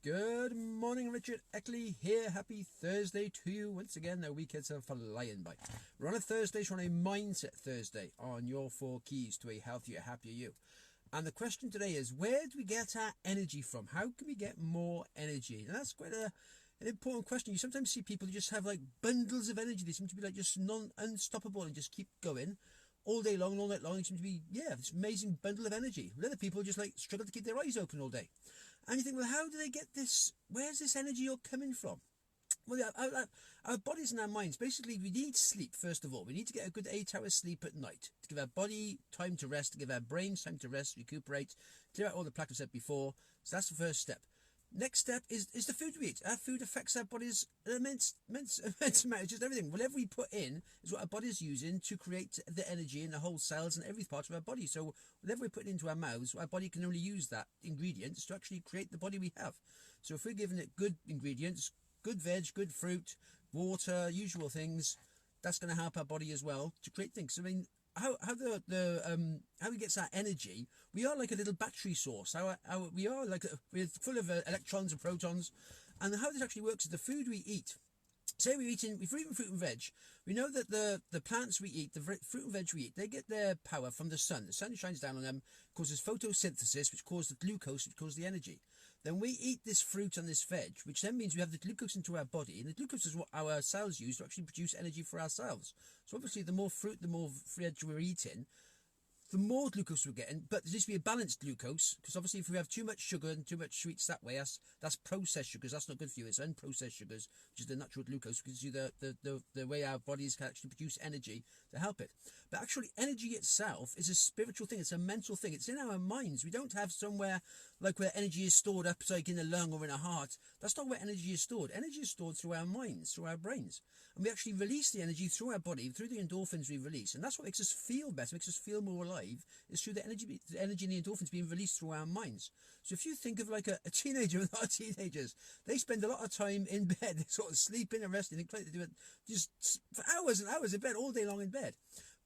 Good morning, Richard Eckley here. Happy Thursday to you. Once again, the weekends are flying by. We're on a Thursday, so on a Mindset Thursday on your 4 keys to a healthier, happier you. And the question today is, where do we get our energy from? How can we get more energy? And that's quite an important question. You sometimes see people who just have like bundles of energy. They seem to be like just unstoppable and just keep going all day long and all night long. They seem to be, this amazing bundle of energy. Other people just like struggle to keep their eyes open all day. And you think, well, how do they get this? Where's this energy all coming from? Well, our bodies and our minds, basically, we need sleep, first of all. We need to get a good 8 hours sleep at night to give our body time to rest, to give our brains time to rest, recuperate, clear out all the plaque I said before. So that's the first step. Next step is the food we eat. Our food affects our body's immense amount, just everything. Whatever we put in is what our body's using to create the energy in the whole cells and every part of our body. So whatever we put into our mouths, our body can only use that ingredients to actually create the body we have. So if we're giving it good ingredients, good veg, good fruit, water, usual things, that's going to help our body as well to create things. I mean, how we get our energy, we are like a little battery source. We are like we're full of electrons and protons, and how this actually works is the food we eat. Say we're eating fruit and veg. We know that the plants we eat, the fruit and veg we eat, they get their power from the sun. The sun shines down on them, causes photosynthesis, which causes the glucose, which causes the energy. Then we eat this fruit and this veg, which then means we have the glucose into our body, and the glucose is what our cells use to actually produce energy for ourselves. So obviously the more fruit, the more veg we're eating, the more glucose we're getting, but there needs to be a balanced glucose, because obviously if we have too much sugar and too much sweets that way, that's processed sugars. That's not good for you. It's unprocessed sugars, which is the natural glucose, which gives you the way our bodies can actually produce energy to help it. But actually, energy itself is a spiritual thing. It's a mental thing. It's in our minds. We don't have somewhere like where energy is stored up, like in the lung or in a heart. That's not where energy is stored. Energy is stored through our minds, through our brains. And we actually release the energy through our body, through the endorphins we release. And that's what makes us feel better, makes us feel more alive. Is through the energy and the endorphins being released through our minds. So if you think of like a teenager with our teenagers, they spend a lot of time in bed, sort of sleeping and resting. They do it just for hours and hours in bed, all day long in bed.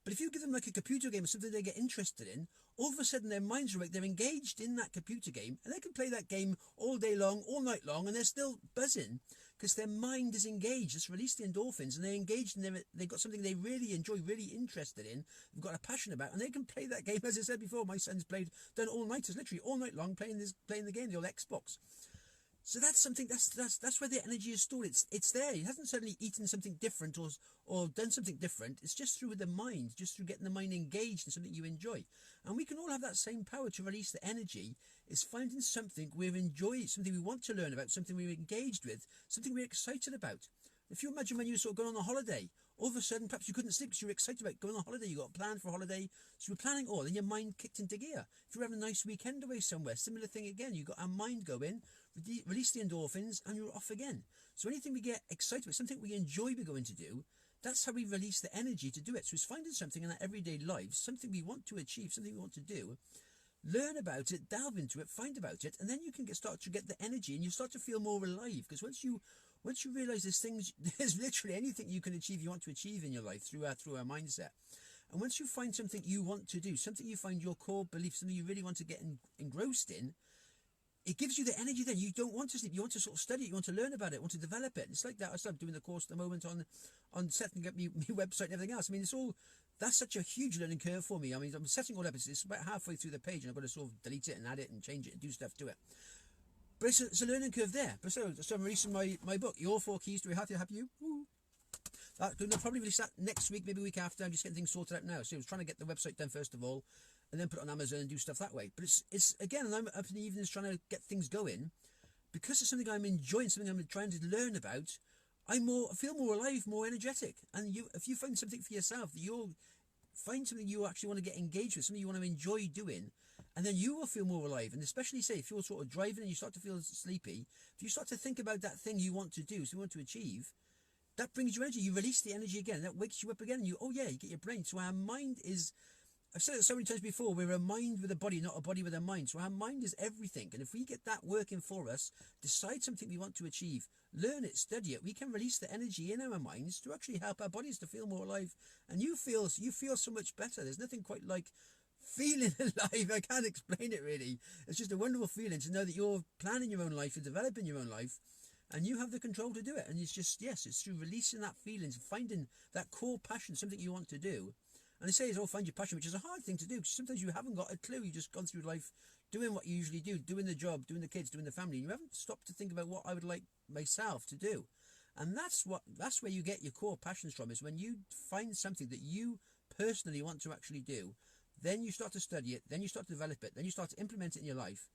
But if you give them like a computer game or something they get interested in, all of a sudden their minds are awake, they're engaged in that computer game, and they can play that game all day long, all night long, and they're still buzzing because their mind is engaged. It's released the endorphins, and they're engaged, and they've got something they really enjoy, really interested in, they've got a passion about, and they can play that game. As I said before, my son's done all-nighters, literally all night long, playing the game, the old Xbox. So that's something. That's where the energy is stored. It's there. He hasn't suddenly eaten something different or done something different. It's just through the mind, just through getting the mind engaged in something you enjoy. And we can all have that same power to release the energy. Is finding something we enjoy, something we want to learn about, something we're engaged with, something we're excited about. If you imagine when you sort of go on a holiday, all of a sudden perhaps you couldn't sleep because you were excited about going on a holiday, you got a plan for a holiday, so you were planning all, and your mind kicked into gear. If you're having a nice weekend away somewhere, similar thing again, you got our mind going, release the endorphins, and you're off again. So anything we get excited about, something we enjoy we're going to do, that's how we release the energy to do it. So it's finding something in our everyday lives, something we want to achieve, something we want to do, learn about it, delve into it, find about it, and then you can start to get the energy, and you start to feel more alive. Because once you realise there's literally anything you can achieve, you want to achieve in your life through our mindset. And once you find something you want to do, something you find your core belief, something you really want to get engrossed in, it gives you the energy. Then you don't want to sleep. You want to sort of study it. You want to learn about it. Want to develop it. It's like that. I started doing the course at the moment on setting up my website and everything else. I mean, that's such a huge learning curve for me. I mean, I'm setting all up. It's about halfway through the page, and I've got to sort of delete it and add it and change it and do stuff to it. But it's a learning curve there. But so I'm releasing my book, Your 4 Keys to a Healthier, Happy You. Woo. I'll probably release that next week, maybe a week after. I'm just getting things sorted out now. So I was trying to get the website done first of all, and then put it on Amazon and do stuff that way. But it's again, I'm up in the evenings trying to get things going, because it's something I'm enjoying, something I'm trying to learn about. I feel more alive, more energetic. And if you find something for yourself that you'll find something you actually want to get engaged with, something you want to enjoy doing, and then you will feel more alive. And especially, say, if you're sort of driving and you start to feel sleepy, if you start to think about that thing you want to do, so you want to achieve, that brings you energy. You release the energy again. That wakes you up again. And you get your brain. So our mind is, I've said it so many times before, we're a mind with a body, not a body with a mind. So our mind is everything. And if we get that working for us, decide something we want to achieve, learn it, study it, we can release the energy in our minds to actually help our bodies to feel more alive. And you feel so much better. There's nothing quite like feeling alive. I can't explain it really. It's just a wonderful feeling to know that you're planning your own life, you're developing your own life, and you have the control to do it. And it's just, yes, it's through releasing that feeling, finding that core passion, something you want to do. And they say it's all find your passion, which is a hard thing to do, because sometimes you haven't got a clue. You've just gone through life doing what you usually do, doing the job, doing the kids, doing the family, and you haven't stopped to think about what I would like myself to do. And that's where you get your core passions from, is when you find something that you personally want to actually do. Then you start to study it, then you start to develop it, then you start to implement it in your life,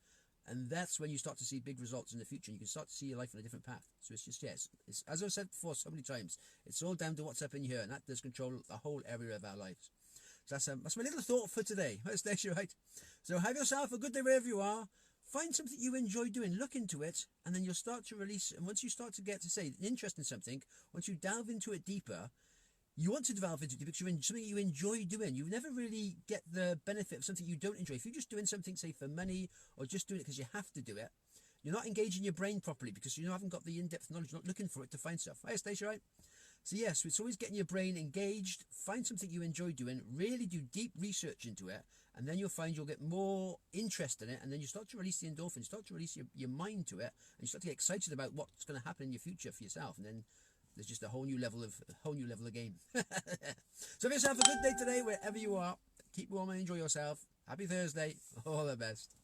and that's when you start to see big results in the future. And you can start to see your life on a different path. So it's just, yes, it's, as I've said before so many times, it's all down to what's up in here, and that does control the whole area of our lives. So that's my little thought for today. That's right. So have yourself a good day wherever you are. Find something you enjoy doing, look into it, and then you'll start to release. And once you start to get to say interest in something, once you delve into it deeper, you want to develop into it because you're in something you enjoy doing. You never really get the benefit of something you don't enjoy. If you're just doing something, say, for money, or just doing it because you have to do it, you're not engaging your brain properly because you haven't got the in-depth knowledge, you're not looking for it to find stuff. Hi, Stacey, right? So yes, it's always getting your brain engaged, find something you enjoy doing, really do deep research into it, and then you'll find you'll get more interest in it, and then you start to release the endorphins, start to release your mind to it, and you start to get excited about what's going to happen in your future for yourself, and then there's just a whole new level of game. So have yourself a good day today, wherever you are. Keep warm and enjoy yourself. Happy Thursday. All the best.